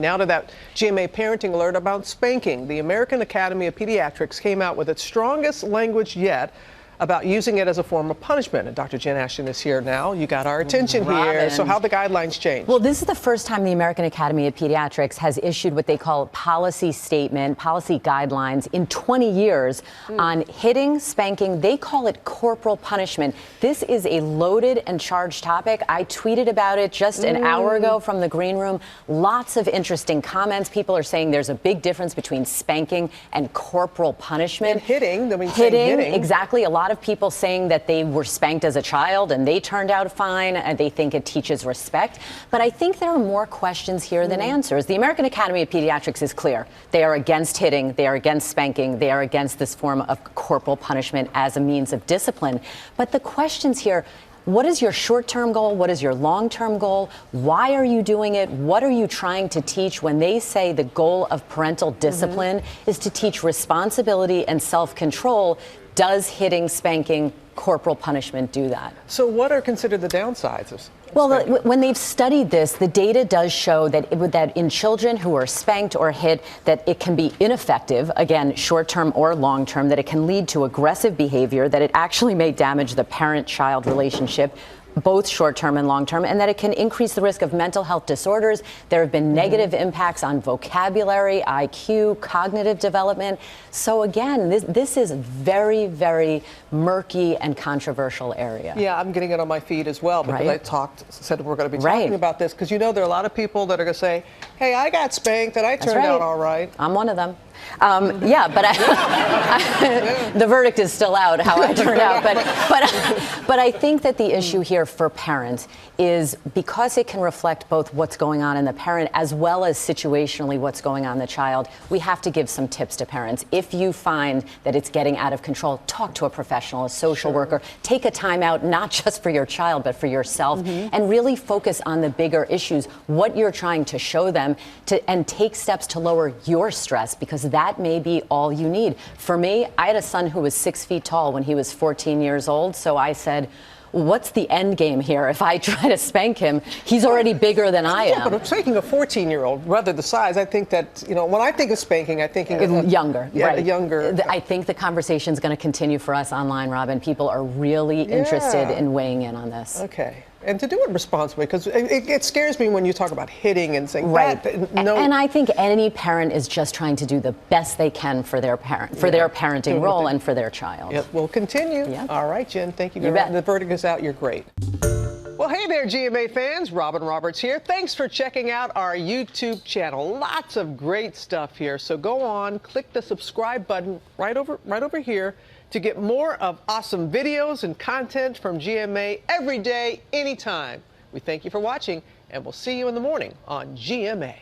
Now to that GMA parenting alert about spanking. The American Academy of Pediatrics came out with its strongest language yet about using it as a form of punishment. And Dr. Jen Ashton is here now. You got our attention here. So how the guidelines change? Well, this is the first time the American Academy of Pediatrics has issued what they call policy statement, policy guidelines in 20 years on hitting, spanking. They call it corporal punishment. This is a loaded and charged topic. I tweeted about it just an hour ago from the green room. Lots of interesting comments. People are saying there's a big difference between spanking and corporal punishment. And hitting, hitting, exactly. A lot of people saying that they were spanked as a child and they turned out fine and they think it teaches respect. But I think there are more questions here than answers. The American Academy of Pediatrics is clear. They are against hitting, they are against spanking, they are against this form of corporal punishment as a means of discipline. But the questions here: what is your short-term goal? What is your long-term goal? Why are you doing it? What are you trying to teach? When they say the goal of parental discipline is to teach responsibility and self-control, does hitting, spanking, corporal punishment do that? So what are considered the downsides of Well, when they've studied this, the data does show that that in children who are spanked or hit, that it can be ineffective, again, short-term or long-term, that it can lead to aggressive behavior, that it actually may damage the parent-child relationship, both short-term and long-term, and that it can increase the risk of mental health disorders. There have been negative impacts on vocabulary, IQ, cognitive development. So again, this is very, very murky and controversial area. Yeah, I'm getting it on my feed as well because I said we're going to be talking about this because there are a lot of people that are going to say, hey, I got spanked and I turned out all right. I'm one of them. Yeah, but the verdict is still out how I turned out. But I think that the issue here for parents is because it can reflect both what's going on in the parent as well as situationally what's going on in the child. We have to give some tips to parents. If you find that it's getting out of control, talk to a professional, a social worker. Take a time out, not just for your child, but for yourself, and really focus on the bigger issues, what you're trying to show them, and take steps to lower your stress, because that may be all you need. For me, I had a son who was 6 feet tall when he was 14 years old, so I said, what's the end game here? If I try to spank him, he's already bigger than I am. Yeah, but spanking a 14-year-old, rather the size, I think that, when I think of spanking, I'm thinking of younger. Yeah, right. Younger. I think the conversation is going to continue for us online, Robin. People are really interested in weighing in on this. Okay. And to do it responsibly, because it scares me when you talk about hitting and saying that. No. And I think any parent is just trying to do the best they can for their parent, for their parenting role and for their child. Yep, we'll continue. Yeah. All right, Jen, thank you. You bet. The verdict is out. You're great. Well, hey there, GMA fans. Robin Roberts here. Thanks for checking out our YouTube channel. Lots of great stuff here. So go on, click the subscribe button right over here to get more of awesome videos and content from GMA every day, anytime. We thank you for watching, and we'll see you in the morning on GMA.